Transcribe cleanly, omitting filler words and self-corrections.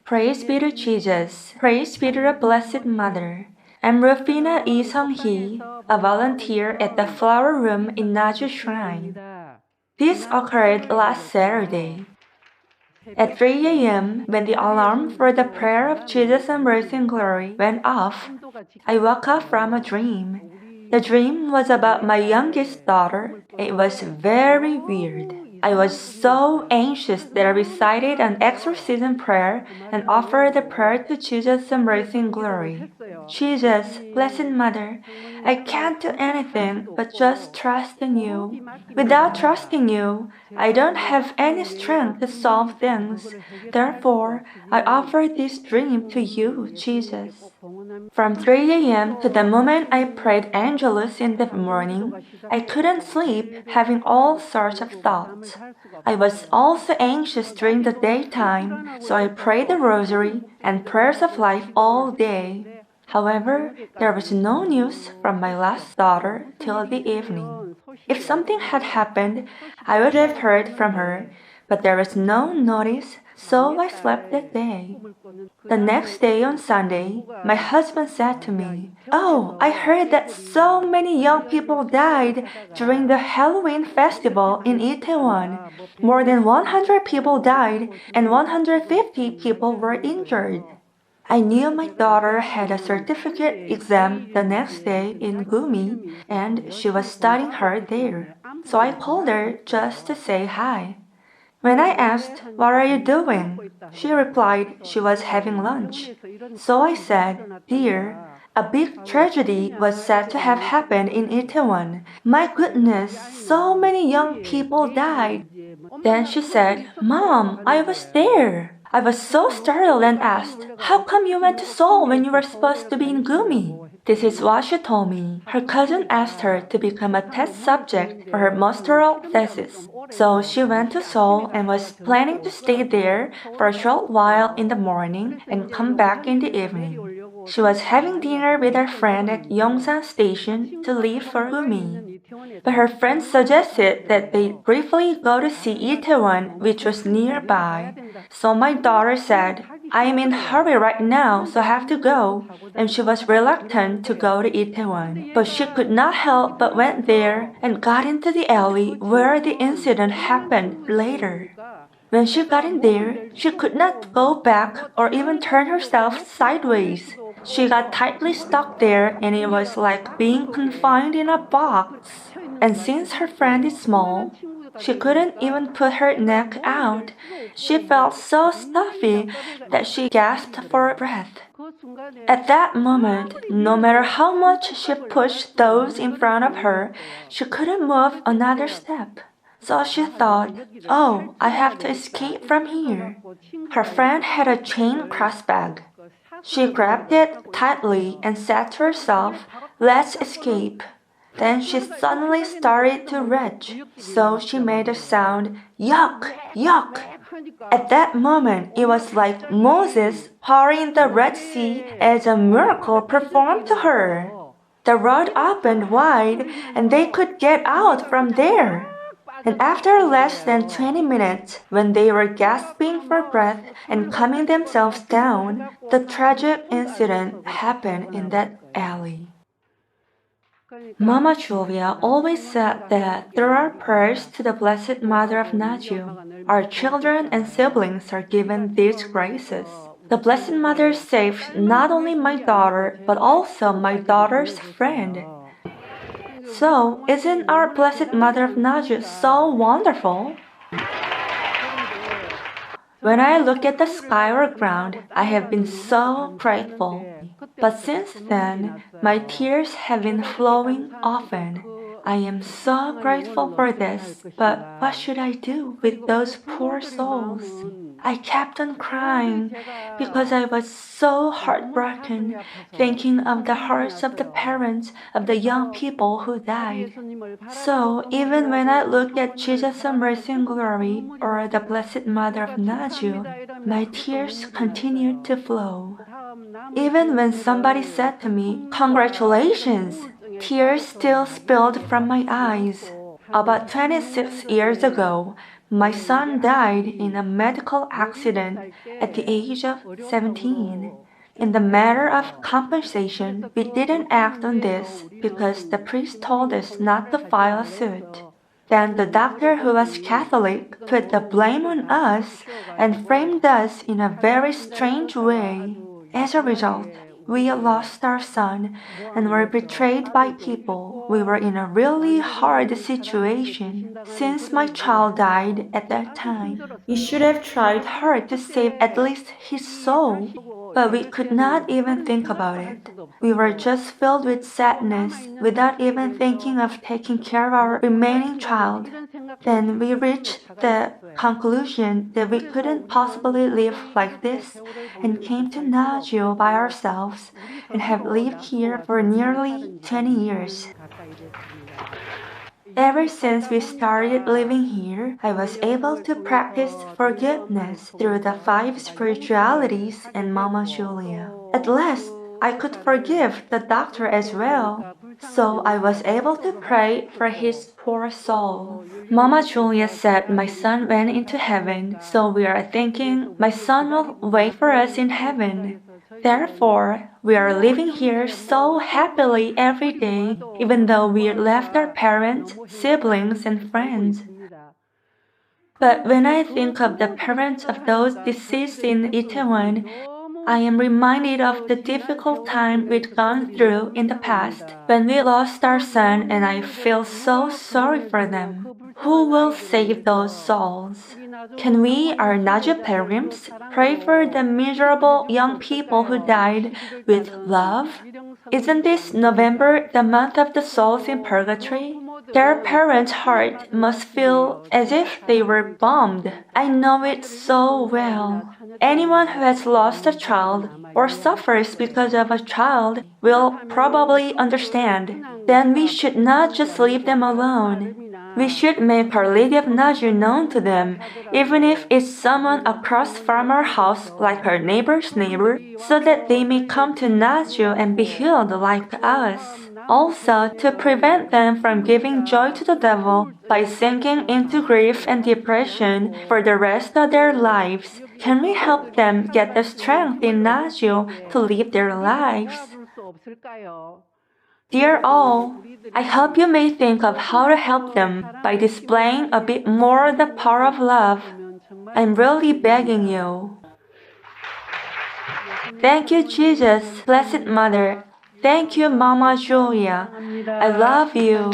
Praise be to Jesus. Praise be to the Blessed Mother. I'm Rufina E. Sung-hee, a volunteer at the Flower Room in Naju Shrine. This occurred last Saturday. At 3 a.m., when the alarm for the prayer of Jesus and Mercy and Glory went off, I woke up from a dream. The dream was about my youngest daughter. It was very weird. I was so anxious that I recited an exorcism prayer and offered the prayer to Jesus and Mercy and Glory. Jesus, Blessed Mother, I can't do anything but just trust in you. Without trusting you, I don't have any strength to solve things. Therefore, I offer this dream to you, Jesus. From 3 a.m. to the moment I prayed Angelus in the morning, I couldn't sleep, having all sorts of thoughts. I was also anxious during the daytime, so I prayed the rosary and prayers of life all day. However, there was no news from my last daughter till the evening. If something had happened, I would have heard from her, but there was no notice, so I slept that day. The next day on Sunday, my husband said to me, "Oh, I heard that so many young people died during the Halloween festival in Itaewon. More than 100 people died and 150 people were injured." I knew my daughter had a certificate exam the next day in Gumi, and she was studying hard there. So I called her just to say hi. When I asked, "What are you doing?" she replied she was having lunch. So I said, "Dear, a big tragedy was said to have happened in Itaewon. My goodness, so many young people died." Then she said, "Mom, I was there." I was so startled and asked, "How come you went to Seoul when you were supposed to be in Gumi?" This is what she told me. Her cousin asked her to become a test subject for her doctoral thesis. So she went to Seoul and was planning to stay there for a short while in the morning and come back in the evening. She was having dinner with her friend at Yongsan Station to leave for Gumi. But her friend suggested that they briefly go to see Itaewon, which was nearby. So my daughter said, "I am in a hurry right now, so I have to go." And she was reluctant to go to Itaewon. But she could not help but went there and got into the alley where the incident happened later. When she got in there, she could not go back or even turn herself sideways. She got tightly stuck there and it was like being confined in a box. And since her friend is small, she couldn't even put her neck out. She felt so stuffy that she gasped for breath. At that moment, no matter how much she pushed those in front of her, she couldn't move another step. So she thought, "Oh, I have to escape from here." Her friend had a chain crossbag. She grabbed it tightly and said to herself, "Let's escape." Then she suddenly started to retch, so she made a sound, "Yuck! Yuck!" At that moment, it was like Moses parting the Red Sea as a miracle performed to her. The road opened wide and they could get out from there. And after less than 20 minutes, when they were gasping for breath and calming themselves down, the tragic incident happened in that alley. Mama Julia always said that through our prayers to the Blessed Mother of Naju, our children and siblings are given these graces. The Blessed Mother saved not only my daughter, but also my daughter's friend. So, isn't our Blessed Mother of Naju so wonderful? When I look at the sky or ground, I have been so grateful. But since then, my tears have been flowing often. I am so grateful for this, but what should I do with those poor souls? I kept on crying because I was so heartbroken thinking of the hearts of the parents of the young people who died. So even when I look at Jesus of Mercy and Glory or the Blessed Mother of Naju, my tears continued to flow. Even when somebody said to me, "Congratulations," tears still spilled from my eyes. About 26 years ago, My son died in a medical accident at the age of 17. In the matter of compensation, we didn't act on this because the priest told us not to file a suit. Then the doctor, who was Catholic, put the blame on us and framed us in a very strange way. As a result, we lost our son and were betrayed by people. We were in a really hard situation since my child died at that time. We should have tried hard to save at least his soul, but we could not even think about it. We were just filled with sadness without even thinking of taking care of our remaining child. Then we reached the conclusion that we couldn't possibly live like this and came to Nagio by ourselves and have lived here for nearly 20 years. Ever since we started living here, I was able to practice forgiveness through the 5 spiritualities and Mama Julia. At last, I could forgive the doctor as well. So I was able to pray for his poor soul. Mama Julia said my son went into heaven, so we are thinking my son will wait for us in heaven. Therefore, we are living here so happily every day, even though we left our parents, siblings, and friends. But when I think of the parents of those deceased in Itaewon, I am reminded of the difficult time we'd gone through in the past when we lost our son, and I feel so sorry for them. Who will save those souls? Can we, our Naja pilgrims, pray for the miserable young people who died with love? Isn't this November the month of the souls in purgatory? Their parents' heart must feel as if they were bombed. I know it so well. Anyone who has lost a child or suffers because of a child will probably understand. Then we should not just leave them alone. We should make Our Lady of Naju known to them, even if it's someone across from our house like our neighbor's neighbor, so that they may come to Naju and be healed like us. Also, to prevent them from giving joy to the devil by sinking into grief and depression for the rest of their lives, can we help them get the strength in Naju to live their lives? Dear all, I hope you may think of how to help them by displaying a bit more the power of love. I'm really begging you. Thank you, Jesus, Blessed Mother. Thank you, Mama Julia. I love you.